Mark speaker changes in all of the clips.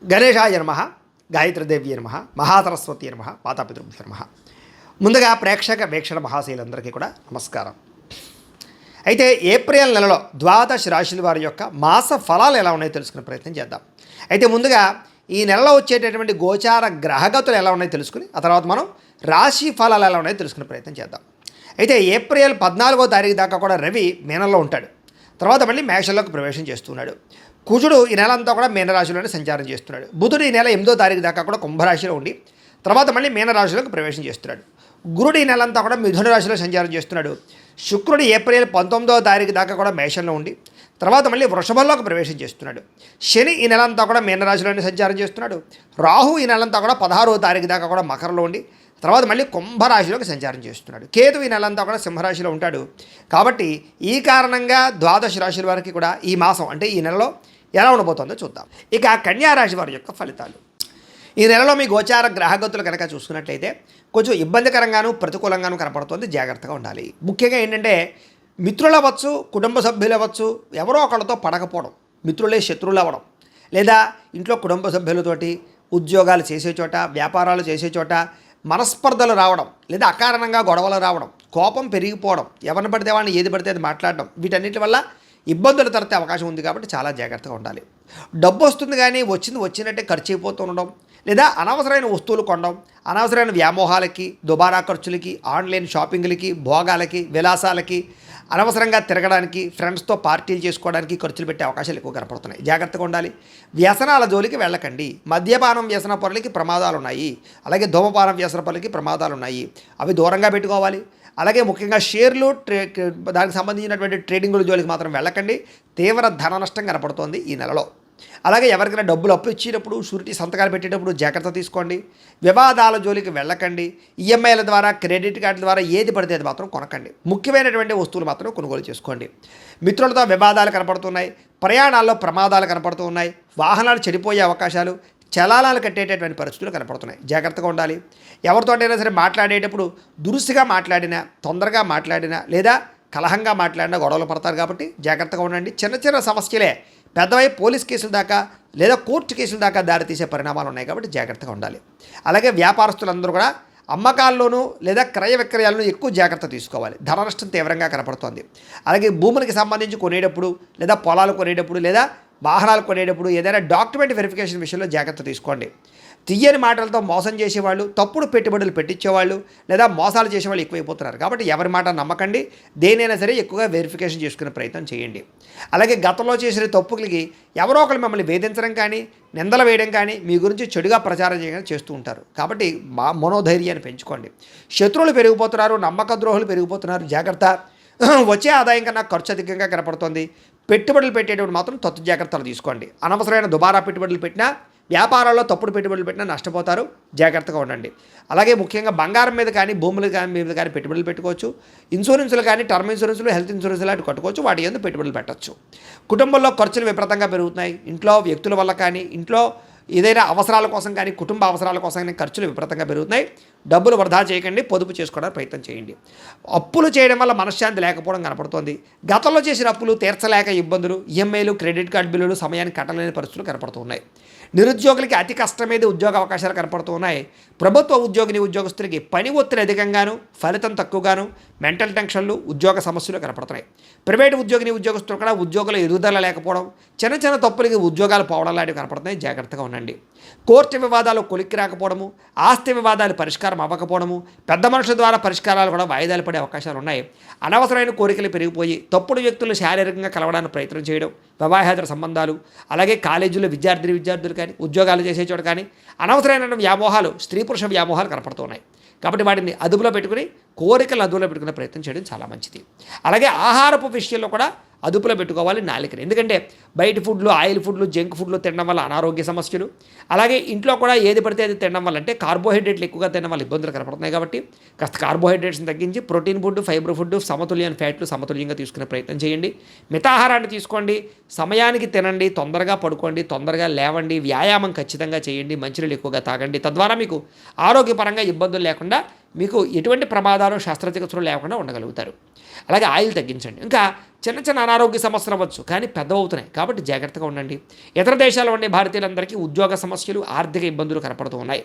Speaker 1: గణేశాయ నమః, గాయత్రీదేవి నమః, మహాసరస్వతి నమః, మాతాపితృభ్యో నమః. ముందుగా ప్రేక్షక వీక్షణ మహాశైలందరికీ కూడా నమస్కారం. అయితే ఏప్రిల్ నెలలో ద్వాదశ రాశుల వారి యొక్క మాస ఫలాలు ఎలా ఉన్నాయో తెలుసుకునే ప్రయత్నం చేద్దాం. అయితే ముందుగా ఈ నెలలో వచ్చేటటువంటి గోచార గ్రహగతులు ఎలా ఉన్నాయో తెలుసుకుని ఆ తర్వాత మనం రాశి ఫలాలు ఎలా ఉన్నాయో తెలుసుకునే ప్రయత్నం చేద్దాం. అయితే ఏప్రిల్ 14వ తారీఖు దాకా కూడా రవి మీనంలో ఉంటాడు. తర్వాత మళ్ళీ మేషంలోకి ప్రవేశం చేస్తున్నాడు. కుజుడు ఈ నెల అంతా కూడా మీనరాశిలోనే సంచారం చేస్తున్నాడు. బుధుడు ఈ నెల 8వ తారీఖు దాకా కూడా కుంభరాశిలో ఉండి తర్వాత మళ్ళీ మీనరాశిలోకి ప్రవేశం చేస్తున్నాడు. గురుడు ఈ నెల అంతా కూడా మిథున రాశిలో సంచారం చేస్తున్నాడు. శుక్రుడు ఏప్రిల్ 19వ తారీఖు దాకా కూడా మేషంలో ఉండి తర్వాత మళ్ళీ వృషభంలోకి ప్రవేశం చేస్తున్నాడు. శని ఈ నెలంతా కూడా మీనరాశిలోనే సంచారం చేస్తున్నాడు. రాహు ఈ నెలంతా కూడా 16వ తారీఖు దాకా కూడా మకరంలో ఉండి తర్వాత మళ్ళీ కుంభరాశిలోకి సంచారం చేస్తున్నాడు. కేతు ఈ నెలంతా కూడా సింహరాశిలో ఉంటాడు. కాబట్టి ఈ కారణంగా ద్వాదశ రాశుల వారికి కూడా ఈ మాసం అంటే ఈ నెలలో ఎలా ఉండబోతుందో చూద్దాం. ఇక కన్యారాశి వారి యొక్క ఫలితాలు. ఈ నెలలో మీ గోచార గ్రహగతులు కనుక చూసుకున్నట్లయితే కొంచెం ఇబ్బందికరంగాను ప్రతికూలంగాను కనపడుతుంది. జాగ్రత్తగా ఉండాలి. ముఖ్యంగా ఏంటంటే మిత్రులు అవ్వచ్చు, కుటుంబ సభ్యులు అవ్వచ్చు, ఎవరో ఒకళ్ళతో పడకపోవడం, మిత్రులే శత్రువులు అవ్వడం, లేదా ఇంట్లో కుటుంబ సభ్యులతోటి ఉద్యోగాలు చేసే చోట, వ్యాపారాలు చేసే చోట మనస్పర్ధలు రావడం, లేదా అకారణంగా గొడవలు రావడం, కోపం పెరిగిపోవడం, ఎవరిని పడితే వాళ్ళని ఏది పడితే అది మాట్లాడడం, వీటన్నిటి వల్ల ఇబ్బందులు తరతే అవకాశం ఉంది. కాబట్టి చాలా జాగ్రత్తగా ఉండాలి. డబ్బు వస్తుంది కానీ వచ్చినట్టే ఖర్చు అయిపోతూ ఉండడం, లేదా అనవసరమైన వస్తువులు కొనడం, అనవసరమైన వ్యామోహాలకి, దుబారా ఖర్చులకి, ఆన్లైన్ షాపింగ్లకి, భోగాలకి, విలాసాలకి, అనవసరంగా తిరగడానికి, ఫ్రెండ్స్తో పార్టీలు చేసుకోవడానికి ఖర్చులు పెట్టే అవకాశాలు ఎక్కువ కనపడుతున్నాయి. జాగ్రత్తగా ఉండాలి. వ్యసనాల జోలికి వెళ్ళకండి. మద్యపానం వ్యసన పరులకి ప్రమాదాలు ఉన్నాయి. అలాగే ధూమపానం వ్యసన పరులకి ప్రమాదాలు ఉన్నాయి. అవి దూరంగా పెట్టుకోవాలి. అలాగే ముఖ్యంగా షేర్లు దానికి సంబంధించినటువంటి ట్రేడింగుల జోలికి మాత్రం వెళ్ళకండి. తీవ్ర ధన నష్టం కనపడుతోంది ఈ నెలలో. అలాగే ఎవరికైనా డబ్బులు అప్పు ఇచ్చేటప్పుడు, షూరిటీ సంతకాలు పెట్టేటప్పుడు జాగ్రత్త తీసుకోండి. వివాదాల జోలికి వెళ్ళకండి. ఈఎంఐల ద్వారా, క్రెడిట్ కార్డుల ద్వారా ఏది పడితే అది మాత్రం కొనకండి. ముఖ్యమైనటువంటి వస్తువులు మాత్రం కొనుగోలు చేసుకోండి. మిత్రులతో వివాదాలు కనపడుతున్నాయి. ప్రయాణాల్లో ప్రమాదాలు కనపడుతూ ఉన్నాయి. వాహనాలు చెడిపోయే అవకాశాలు, చలానాలు కట్టేటటువంటి పరిస్థితులు కనపడుతున్నాయి. జాగ్రత్తగా ఉండాలి. ఎవరితోటైనా సరే మాట్లాడేటప్పుడు దురుసుగా మాట్లాడినా, తొందరగా మాట్లాడినా, లేదా కలహంగా మాట్లాడినా గొడవలు పడతారు. కాబట్టి జాగ్రత్తగా ఉండండి. చిన్న చిన్న సమస్యలే పెద్దవై పోలీస్ కేసుల దాకా లేదా కోర్టు కేసుల దాకా దారితీసే పరిణామాలు ఉన్నాయి. కాబట్టి జాగ్రత్తగా ఉండాలి. అలాగే వ్యాపారస్తులందరూ కూడా అమ్మకాల్లోనూ లేదా క్రయ విక్రయాలను ఎక్కువ జాగ్రత్త తీసుకోవాలి. ధన నష్టం తీవ్రంగా కనపడుతోంది. అలాగే భూములకి సంబంధించి కొనేటప్పుడు, లేదా పొలాలు కొనేటప్పుడు, లేదా వాహనాలు కొనేటప్పుడు ఏదైనా డాక్యుమెంట్ వెరిఫికేషన్ విషయంలో జాగ్రత్త తీసుకోండి. తీయని మాటలతో మోసం చేసేవాళ్ళు, తప్పుడు పెట్టుబడులు పెట్టించేవాళ్ళు, లేదా మోసాలు చేసేవాళ్ళు ఎక్కువైపోతున్నారు. కాబట్టి ఎవరి మాట నమ్మకండి. దేనైనా సరే ఎక్కువగా వెరిఫికేషన్ చేసుకునే ప్రయత్నం చేయండి. అలాగే గతంలో చేసిన తప్పులకి ఎవరో ఒకరు మిమ్మల్ని వేధించడం కానీ, నిందలు వేయడం కానీ, మీ గురించి చెడుగా ప్రచారం చేయడం చేస్తూ ఉంటారు. కాబట్టి మనోధైర్యాన్ని పెంచుకోండి. శత్రువులు పెరిగిపోతున్నారు, నమ్మక ద్రోహులు పెరిగిపోతున్నారు. జాగ్రత్త. వచ్చే ఆదాయం కన్నా ఖర్చు అధికంగా కనపడుతుంది. పెట్టుబడులు పెట్టేటప్పుడు మాత్రం తత్తు జాగ్రత్తలు తీసుకోండి. అనవసరమైన దుబారా పెట్టుబడులు పెట్టినా, వ్యాపారాల్లో తప్పుడు పెట్టుబడులు పెట్టినా నష్టపోతారు. జాగ్రత్తగా ఉండండి. అలాగే ముఖ్యంగా బంగారం మీద కానీ, భూముల మీద కానీ పెట్టుబడులు పెట్టుకోవచ్చు. ఇన్సూరెన్సులు కానీ, టర్మ్ ఇన్సూరెన్సులు, హెల్త్ ఇన్సూరెన్సులు లాంటి కట్టుకోవచ్చు. వాటి యందు పెట్టుబడులు పెట్టచ్చు. కుటుంబంలో ఖర్చులు విపరీతంగా పెరుగుతున్నాయి. ఇంట్లో వ్యక్తుల వల్ల కానీ, ఇంట్లో ఏదైనా అవసరాల కోసం కానీ, కుటుంబ అవసరాల కోసం కానీ ఖర్చులు విపరీతంగా పెరుగుతున్నాయి. డబ్బులు వృధా చేయకండి. పొదుపు చేసుకోవడానికి ప్రయత్నం చేయండి. అప్పులు చేయడం వల్ల మనశ్శాంతి లేకపోవడం కనపడుతోంది. గతంలో చేసిన అప్పులు తీర్చలేక ఇబ్బందులు, ఈఎంఐలు, క్రెడిట్ కార్డు బిల్లులు సమయానికి కట్టలేని పరిస్థితులు కనపడుతున్నాయి. నిరుద్యోగులకి అతి కష్టమేది ఉద్యోగ అవకాశాలు కనపడుతూ ఉన్నాయి. ప్రభుత్వ ఉద్యోగస్తులకి పని ఒత్తిడి అధికంగాను, ఫలితం తక్కువగాను, మెంటల్ టెన్షన్లు, ఉద్యోగ సమస్యలు కనపడుతున్నాయి. ప్రైవేట్ ఉద్యోగస్తులు కూడా ఉద్యోగుల ఎదుగుదల లేకపోవడం, చిన్న చిన్న తప్పులకి ఉద్యోగాలు పోవడం లాంటివి కనపడుతున్నాయి. జాగ్రత్తగా ఉండండి. కోర్టు వివాదాలు కొలిక్కి రాకపోవడము, ఆస్తి వివాదాలు పరిష్కారం అవ్వకపోవడము, పెద్ద మనుషుల ద్వారా పరిష్కారాలు కూడా వాయిదాలు పడే అవకాశాలు ఉన్నాయి. అనవసరమైన కోరికలు పెరిగిపోయి తప్పుడు వ్యక్తులు శారీరకంగా కలవడానికి ప్రయత్నం చేయడం, వివాహేతర సంబంధాలు, అలాగే కాలేజీలో విద్యార్థులు కానీ, ఉద్యోగాలు చేసే చోట కానీ అనవసరమైన వ్యామోహాలు, స్త్రీ పురుష వ్యామోహాలు కనపడుతున్నాయి. కాబట్టి వాటిని అదుపులో పెట్టుకుని, కోరికలు అదుపులో పెట్టుకునే ప్రయత్నం చేయడం చాలా మంచిది. అలాగే ఆహారపు విషయంలో కూడా అదుపులో పెట్టుకోవాలి నాలుకని. ఎందుకంటే బయట ఫుడ్లు, ఆయిల్ ఫుడ్లు, జంక్ ఫుడ్లు తినడం వల్ల అనారోగ్య సమస్యలు, అలాగే ఇంట్లో కూడా ఏది పడితే అది తినడం వల్ల, అంటే కార్బోహైడ్రేట్లు ఎక్కువగా తినడం వల్ల ఇబ్బందులు కనపడుతున్నాయి. కాబట్టి కాస్త కార్బోహైడ్రేట్స్ని తగ్గించి ప్రోటీన్ ఫుడ్, ఫైబర్ ఫుడ్, సమతుల్యమైన ఫ్యాట్లు సమతుల్యంగా తీసుకునే ప్రయత్నం చేయండి. మితాహారాన్ని తీసుకోండి. సమయానికి తినండి. తొందరగా పడుకోండి. తొందరగా లేవండి. వ్యాయామం ఖచ్చితంగా చేయండి. మంచినీళ్ళు ఎక్కువగా తాగండి. తద్వారా మీకు ఆరోగ్యపరంగా ఇబ్బందులు లేకుండా, మీకు ఎటువంటి ప్రమాదాలు, శస్త్రచికిత్సలు లేకుండా ఉండగలుగుతారు. అలాగే ఆయిల్ తగ్గించండి. ఇంకా
Speaker 2: చిన్న చిన్న అనారోగ్య సమస్యలు అవ్వచ్చు, కానీ పెద్దవవుతున్నాయి. కాబట్టి జాగ్రత్తగా ఉండండి. ఇతర దేశాల్లో ఉండే భారతీయులందరికీ ఉద్యోగ సమస్యలు, ఆర్థిక ఇబ్బందులు కనపడుతూ ఉన్నాయి.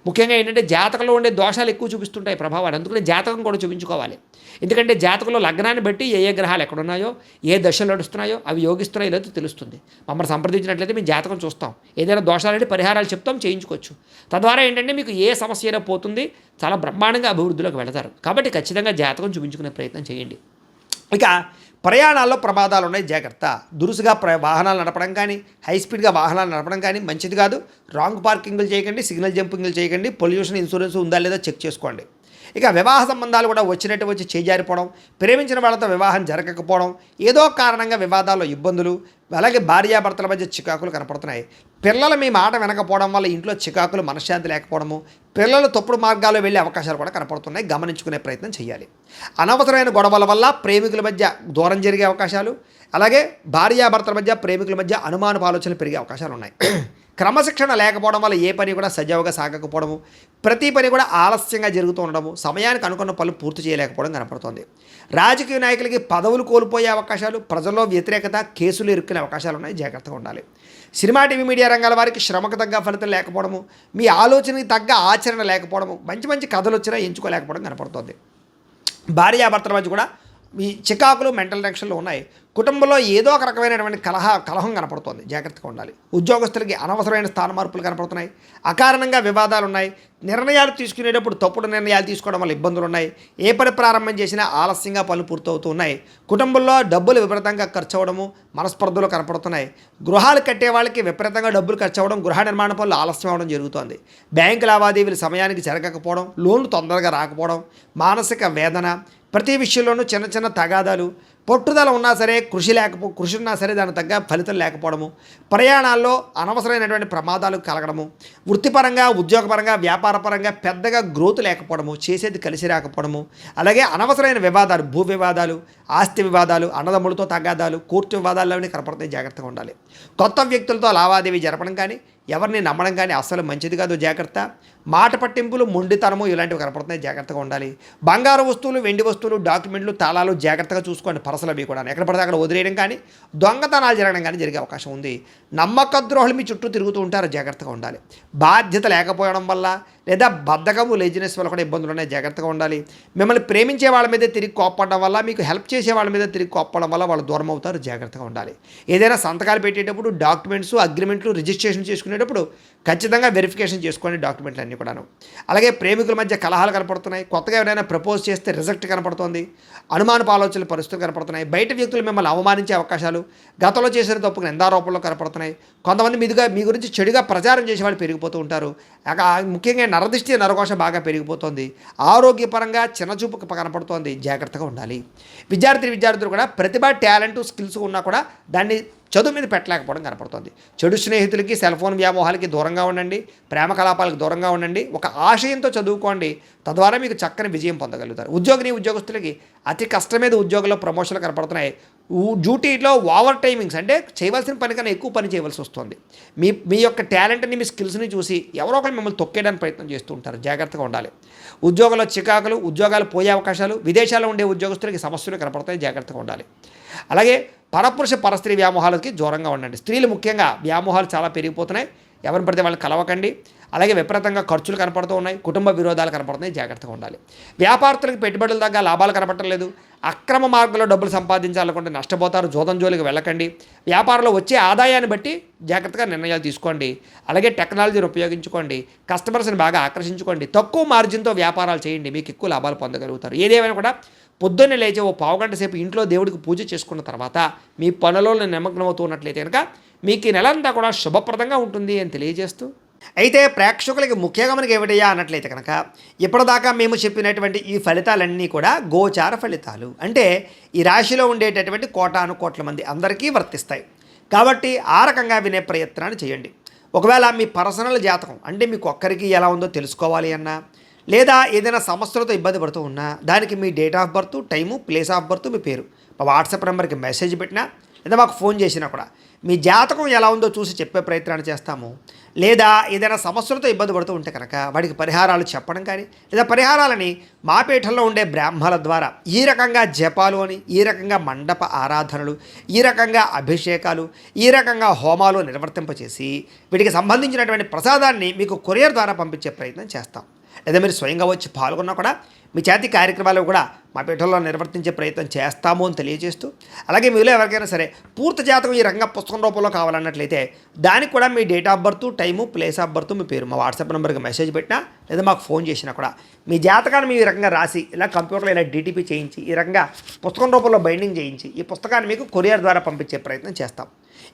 Speaker 2: ముఖ్యంగా ఏంటంటే జాతకంలో ఉండే దోషాలు ఎక్కువ చూపిస్తుంటాయి ప్రభావాలు. అందుకని జాతకం కూడా చూపించుకోవాలి. ఎందుకంటే జాతకంలో లగ్నాన్ని బట్టి ఏ ఏ గ్రహాలు ఎక్కడున్నాయో, ఏ దశలు నడుస్తున్నాయో, అవి యోగిస్తున్నాయో లేదో తెలుస్తుంది. మమ్మల్ని సంప్రదించినట్లయితే మేము జాతకం చూస్తాం, ఏదైనా దోషాలంటే పరిహారాలు చెప్తాం, చేయించుకోవచ్చు. తద్వారా ఏంటంటే మీకు ఏ సమస్య అయినా పోతుంది, చాలా బ్రహ్మాండంగా అభివృద్ధిలోకి వెళతారు. కాబట్టి ఖచ్చితంగా జాతకం చూపించుకునే ప్రయత్నం చేయండి.
Speaker 1: ఇక ప్రయాణాల్లో ప్రమాదాలు ఉన్నాయి, జాగ్రత్త. దురుసుగా వాహనాలు నడపడం కానీ, హై స్పీడ్గా వాహనాలు నడపడం కానీ మంచిది కాదు. రాంగ్ పార్కింగ్లు చేయకండి, సిగ్నల్ జంపింగ్లు చేయకండి. పొల్యూషన్ ఇన్సూరెన్స్ ఉందా లేదా చెక్ చేసుకోండి. ఇక వివాహ సంబంధాలు కూడా వచ్చినట్టు వచ్చి చేజారిపోవడం, ప్రేమించిన వాళ్ళతో వివాహం జరగకపోవడం, ఏదో కారణంగా వివాదాల్లో ఇబ్బందులు, అలాగే భార్యాభర్తల మధ్య చికాకులు కనపడుతున్నాయి. పిల్లలు మీ మాట వినకపోవడం వల్ల ఇంట్లో చికాకులు, మనశ్శాంతి లేకపోవడము, పిల్లలు తప్పుడు మార్గాల్లో వెళ్ళే అవకాశాలు కూడా కనపడుతున్నాయి. గమనించుకునే ప్రయత్నం చేయాలి. అనవసరమైన గొడవల వల్ల ప్రేమికుల మధ్య దూరం జరిగే అవకాశాలు, అలాగే భార్యాభర్తల మధ్య, ప్రేమికుల మధ్య అనుమానపు ఆలోచనలు పెరిగే అవకాశాలు ఉన్నాయి. క్రమశిక్షణ లేకపోవడం వల్ల ఏ పని కూడా సజావుగా సాగకపోవడము, ప్రతి పని కూడా ఆలస్యంగా జరుగుతూ ఉండడము, సమయానికి అనుకున్న పనులు పూర్తి చేయలేకపోవడం కనపడుతోంది. రాజకీయ నాయకులకి పదవులు కోల్పోయే అవకాశాలు, ప్రజల్లో వ్యతిరేకత, కేసులు ఇరుక్కునే అవకాశాలు ఉన్నాయి. జాగ్రత్తగా ఉండాలి. సినిమా, టీవీ, మీడియా రంగాల వారికి శ్రమకు తగ్గ ఫలితం లేకపోవడము, మీ ఆలోచనకి తగ్గ ఆచరణ లేకపోవడము, మంచి మంచి కథలు వచ్చినా ఎంచుకోలేకపోవడం కనపడుతోంది. భార్యాభర్తల మధ్య కూడా మీ చికాకులు, మెంటల్ టెన్షన్లు ఉన్నాయి. కుటుంబంలో ఏదో ఒక రకమైనటువంటి కలహం కనపడుతోంది. జాగ్రత్తగా ఉండాలి. ఉద్యోగస్తులకి అనవసరమైన స్థాన మార్పులు కనపడుతున్నాయి. అకారణంగా వివాదాలు ఉన్నాయి. నిర్ణయాలు తీసుకునేటప్పుడు తప్పుడు నిర్ణయాలు తీసుకోవడం వల్ల ఇబ్బందులు ఉన్నాయి. ఏ పని ప్రారంభం చేసినా ఆలస్యంగా పనులు పూర్తవుతూ ఉన్నాయి. కుటుంబంలో డబ్బులు విపరీతంగా ఖర్చు అవ్వడము, మనస్పర్ధలు కనపడుతున్నాయి. గృహాలు కట్టే వాళ్ళకి విపరీతంగా డబ్బులు ఖర్చు అవ్వడం, గృహ నిర్మాణ పనులు ఆలస్యం అవ్వడం జరుగుతోంది. బ్యాంకు లావాదేవీలు సమయానికి జరగకపోవడం, లోన్లు తొందరగా రాకపోవడం, మానసిక వేదన, ప్రతి విషయంలోనూ చిన్న చిన్న తగాదాలు, పట్టుదల ఉన్నా సరే కృషి ఉన్నా సరే దానికి తగ్గ ఫలితం లేకపోవడము, ప్రయాణాల్లో అనవసరమైనటువంటి ప్రమాదాలు కలగడము, వృత్తిపరంగా, ఉద్యోగపరంగా, వ్యాపారపరంగా పెద్దగా గ్రోత్ లేకపోవడము, చేసేది కలిసి రాకపోవడము, అలాగే అనవసరమైన వివాదాలు, భూ వివాదాలు, ఆస్తి వివాదాలు, అన్నదమ్ములతో తగాదాలు, కోర్టు వివాదాలన్నీ కనపడతాయి. జాగ్రత్తగా ఉండాలి. కొత్త వ్యక్తులతో లావాదేవీ జరపడం కానీ, ఎవరిని నమ్మడం కానీ అస్సలు మంచిది కాదు. జాగ్రత్త. మాట పట్టింపులు, మొండితనము ఇలాంటివి కనపడుతున్నాయి. జాగ్రత్తగా ఉండాలి. బంగారు వస్తువులు, వెండి వస్తువులు, డాక్యుమెంట్లు, తాళాలు జాగ్రత్తగా చూసుకోండి. పర్సలు అవి కూడా ఎక్కడ పడితే అక్కడ వదిలేయడం కానీ, దొంగతనాలు జరగడం కానీ జరిగే అవకాశం ఉంది. నమ్మక ద్రోహులు మీ చుట్టూ తిరుగుతూ ఉంటారు. జాగ్రత్తగా ఉండాలి. బాధ్యత లేకపోవడం వల్ల లేదా బద్ధకము, లేజినెస్ వల్ల కూడా ఇబ్బందులు ఉన్నాయి. జాగ్రత్తగా ఉండాలి. మిమ్మల్ని ప్రేమించే వాళ్ళ మీద తిరిగి కోప్పడడం వల్ల, మీకు హెల్ప్ చేసే వాళ్ళ మీద తిరిగి కోప్పడం వల్ల వాళ్ళు దూరం అవుతారు. జాగ్రత్తగా ఉండాలి. ఏదైనా సంతకాలు పెట్టేటప్పుడు డాక్యుమెంట్స్, అగ్రిమెంట్లు, రిజిస్ట్రేషన్ చేసుకునేటప్పుడు ఖచ్చితంగా వెరిఫికేషన్ చేసుకోండి డాక్యుమెంట్లు అన్నీ కూడాను. అలాగే ప్రేమికుల మధ్య కలహాలు కనపడుతున్నాయి. కొత్తగా ఎవరైనా ప్రపోజ్ చేస్తే రిజెక్ట్ కనపడుతోంది. అనుమానపు ఆలోచనలు పరిస్థితులు కనపడుతున్నాయి. బయట వ్యక్తులు మిమ్మల్ని అవమానించే అవకాశాలు, గతంలో చేసిన తప్పుకు నిందారోపణలు కనపడుతున్నాయి. కొంతమంది మీ గురించి చెడుగా ప్రచారం చేసే వాళ్ళు పెరిగిపోతూ ఉంటారు. ముఖ్యంగా నరదిష్టి, నరఘోష బాగా పెరిగిపోతుంది. ఆరోగ్యపరంగా చిన్నచూపు కనపడుతోంది. జాగ్రత్తగా ఉండాలి. విద్యార్థులు కూడా ప్రతిభ, టాలెంట్, స్కిల్స్ ఉన్నా కూడా దాన్ని చదువు మీద పెట్టలేకపోవడం కనపడుతుంది. చెడు స్నేహితులకి, సెల్ ఫోన్ వ్యామోహాలకి దూరంగా ఉండండి. ప్రేమ కలాపాలకు దూరంగా ఉండండి. ఒక ఆశయంతో చదువుకోండి. తద్వారా మీకు చక్కని విజయం పొందగలుగుతారు. ఉద్యోగస్తులకి అతి కష్టం మీద ఉద్యోగంలో ప్రమోషన్లు కనపడుతున్నాయి. డ్యూటీలో ఓవర్ టైమింగ్స్, అంటే చేయవలసిన పని కన్నా ఎక్కువ పని చేయవలసి వస్తుంది. మీ యొక్క టాలెంట్ని, మీ స్కిల్స్ని చూసి ఎవరో ఒకరు మిమ్మల్ని తొక్కేయడానికి ప్రయత్నం చేస్తూ ఉంటారు. జాగ్రత్తగా ఉండాలి. ఉద్యోగంలో చికాకులు, ఉద్యోగాలు పోయే అవకాశాలు, విదేశాల్లో ఉండే ఉద్యోగస్తులకి సమస్యలు కనపడతాయి. జాగ్రత్తగా ఉండాలి. అలాగే పరపురుష పరస్త్రీ వ్యామోహాలకి దూరంగా ఉండండి. స్త్రీలు ముఖ్యంగా వ్యామోహాలు చాలా పెరిగిపోతున్నాయి. ఎవరిని పడితే వాళ్ళని కలవకండి. అలాగే విపరీతంగా ఖర్చులు కనపడుతూ ఉన్నాయి. కుటుంబ విరోధాలు కనపడుతున్నాయి. జాగ్రత్తగా ఉండాలి. వ్యాపారస్తులకు పెట్టుబడులు తగ్గ లాభాలు కనపడటం లేదు. అక్రమ మార్గంలో డబ్బులు సంపాదించాలనుకుంటే నష్టపోతారు. జోదం జోలికి వెళ్ళకండి. వ్యాపారంలో వచ్చే ఆదాయాన్ని బట్టి జాగ్రత్తగా నిర్ణయాలు తీసుకోండి. అలాగే టెక్నాలజీని ఉపయోగించుకోండి. కస్టమర్స్ని బాగా ఆకర్షించుకోండి. తక్కువ మార్జిన్తో వ్యాపారాలు చేయండి. మీకు ఎక్కువ లాభాలు పొందగలుగుతారు. ఏదేమైనా కూడా పొద్దున్నే లేచి ఓ పావుగంట సేపు ఇంట్లో దేవుడికి పూజ చేసుకున్న తర్వాత మీ పనులలో నిమగ్నమవుతూ ఉన్నట్లయితే కనుక మీకు ఈ నెలంతా కూడా శుభప్రదంగా ఉంటుంది అని తెలియజేస్తూ, అయితే ప్రేక్షకులకి ముఖ్యంగా మనకి ఏమిటయ్యా అన్నట్లయితే కనుక ఇప్పటిదాకా మేము చెప్పినటువంటి ఈ ఫలితాలన్నీ కూడా గోచార ఫలితాలు. అంటే ఈ రాశిలో ఉండేటటువంటి కోటాను కోట్ల మంది అందరికీ వర్తిస్తాయి. కాబట్టి ఆ రకంగా వినే ప్రయత్నాన్ని చేయండి. ఒకవేళ మీ పర్సనల్ జాతకం, అంటే మీకు ఒక్కరికి ఎలా ఉందో తెలుసుకోవాలి అన్నా, లేదా ఏదైనా సమస్యలతో ఇబ్బంది పడుతూ ఉన్నా, దానికి మీ date of birth, time, place of birth, మీ పేరు మా వాట్సాప్ నెంబర్కి మెసేజ్ పెట్టినా లేదా మాకు ఫోన్ చేసినా కూడా మీ జాతకం ఎలా ఉందో చూసి చెప్పే ప్రయత్నాన్ని చేస్తాము. లేదా ఏదైనా సమస్యలతో ఇబ్బంది పడుతూ ఉంటే కనుక వాడికి పరిహారాలు చెప్పడం కానీ, లేదా పరిహారాలని మా పీఠంలో ఉండే బ్రాహ్మణుల ద్వారా ఈ రకంగా జపాలు అని, ఈ రకంగా మండప ఆరాధనలు, ఈ రకంగా అభిషేకాలు, ఈ రకంగా హోమాలు నిర్వర్తింపచేసి వీటికి సంబంధించినటువంటి ప్రసాదాన్ని మీకు కొరియర్ ద్వారా పంపించే ప్రయత్నం చేస్తాం. లేదా మీరు స్వయంగా వచ్చి పాల్గొన్నా కూడా మీ చేతి కార్యక్రమాలు కూడా మా పీఠంలో నిర్వర్తించే ప్రయత్నం చేస్తాము అని తెలియజేస్తూ, అలాగే మీలో ఎవరికైనా సరే పూర్తి జాతకం ఈ రకంగా పుస్తకం రూపంలో కావాలన్నట్లయితే దానికి కూడా మీ date of birth, time, place of birth, మీ పేరు మా వాట్సాప్ నెంబర్కి మెసేజ్ పెట్టినా లేదా మాకు ఫోన్ చేసినా కూడా మీ జాతకాన్ని మీ ఈ రకంగా రాసి ఇలా కంప్యూటర్లో ఇలా డీటీపీ చేయించి ఈ రకంగా పుస్తకం రూపంలో బైండింగ్ చేయించి ఈ పుస్తకాన్ని మీకు కొరియర్ ద్వారా పంపించే ప్రయత్నం చేస్తాం.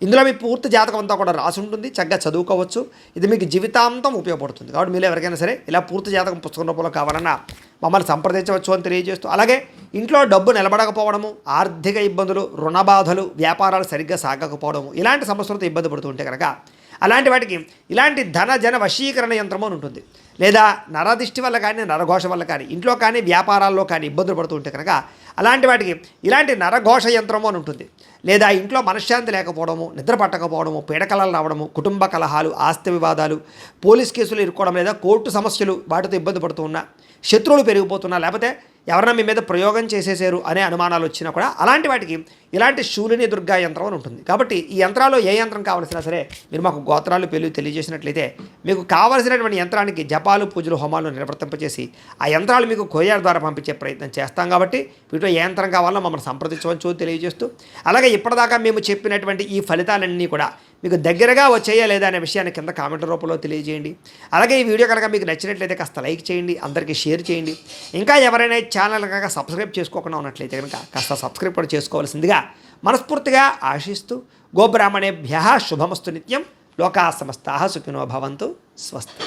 Speaker 1: ఇందులో మీ పూర్తి జాతకం అంతా కూడా రాసి ఉంటుంది, చక్కగా చదువుకోవచ్చు. ఇది మీకు జీవితాంతం ఉపయోగపడుతుంది. కాబట్టి మీరు ఎవరికైనా సరే ఇలా పూర్తి జాతకం పుస్తకం రూపంలో కావాలన్నా మమ్మల్ని సంప్రదించవచ్చు అని తెలియజేస్తూ, అలాగే ఇంట్లో డబ్బు నిలబడకపోవడము, ఆర్థిక ఇబ్బందులు, రుణ బాధలు, వ్యాపారాలు సరిగ్గా సాగకపోవడము, ఇలాంటి సమస్యలతో ఇబ్బంది పడుతూ ఉంటే కనుక అలాంటి వాటికి ఇలాంటి ధన జన వశీకరణ యంత్రము అని ఉంటుంది. లేదా నరదిష్టి వల్ల కానీ, నరఘోష వల్ల కానీ, ఇంట్లో కానీ వ్యాపారాల్లో కానీ ఇబ్బందులు పడుతూ ఉంటే కనుక అలాంటి వాటికి ఇలాంటి నరఘోష యంత్రము అని ఉంటుంది. లేదా ఇంట్లో మనశ్శాంతి లేకపోవడము, నిద్ర పట్టకపోవడము, పీడకలలు రావడము, కుటుంబ కలహాలు, ఆస్తి వివాదాలు, పోలీస్ కేసులు ఇరుక్కోవడం, లేదా కోర్టు సమస్యలు, వాటితో ఇబ్బంది పడుతూ ఉన్నా, శత్రువులు పెరిగిపోతున్నా, లేకపోతే ఎవరైనా మీ మీద ప్రయోగం చేసేసారు అనే అనుమానాలు వచ్చినా కూడా అలాంటి వాటికి ఇలాంటి శూలిని దుర్గా యంత్రం అని ఉంటుంది. కాబట్టి ఈ యంత్రాల్లో ఏ యంత్రం కావాల్సినా సరే మీరు మాకు గోత్రాలు పేర్లు తెలియజేసినట్లయితే మీకు కావలసినటువంటి యంత్రానికి జపాలు, పూజలు, హోమాలు నిర్వర్తింపచేసి ఆ యంత్రాలు మీకు కొరియర్ ద్వారా పంపించే ప్రయత్నం చేస్తాం. కాబట్టి వీటిలో ఏ యంత్రం కావాలో మమ్మల్ని సంప్రదించవచ్చు తెలియజేస్తూ, అలాగే ఇప్పటిదాకా మేము చెప్పినటువంటి ఈ ఫలితాలన్నీ కూడా మీకు దగ్గరగా వచ్చేయా లేదా అనే విషయాన్ని కింద కామెంట్ రూపంలో తెలియజేయండి. అలాగే ఈ వీడియో కనుక మీకు నచ్చినట్లయితే కాస్త లైక్ చేయండి, అందరికీ షేర్ చేయండి. ఇంకా ఎవరైనా ఛానల్ కనుక సబ్స్క్రైబ్ చేసుకోకుండా ఉన్నట్లయితే కనుక కాస్త సబ్స్క్రైబ్ కూడా చేసుకోవాల్సిందిగా మనస్ఫూర్తిగా ఆశిస్తూ, గోబ్రాహ్మణేభ్యః శుభమస్తు నిత్యం, లోకా సమస్తాః సుఖినో భవంతు, స్వస్తి.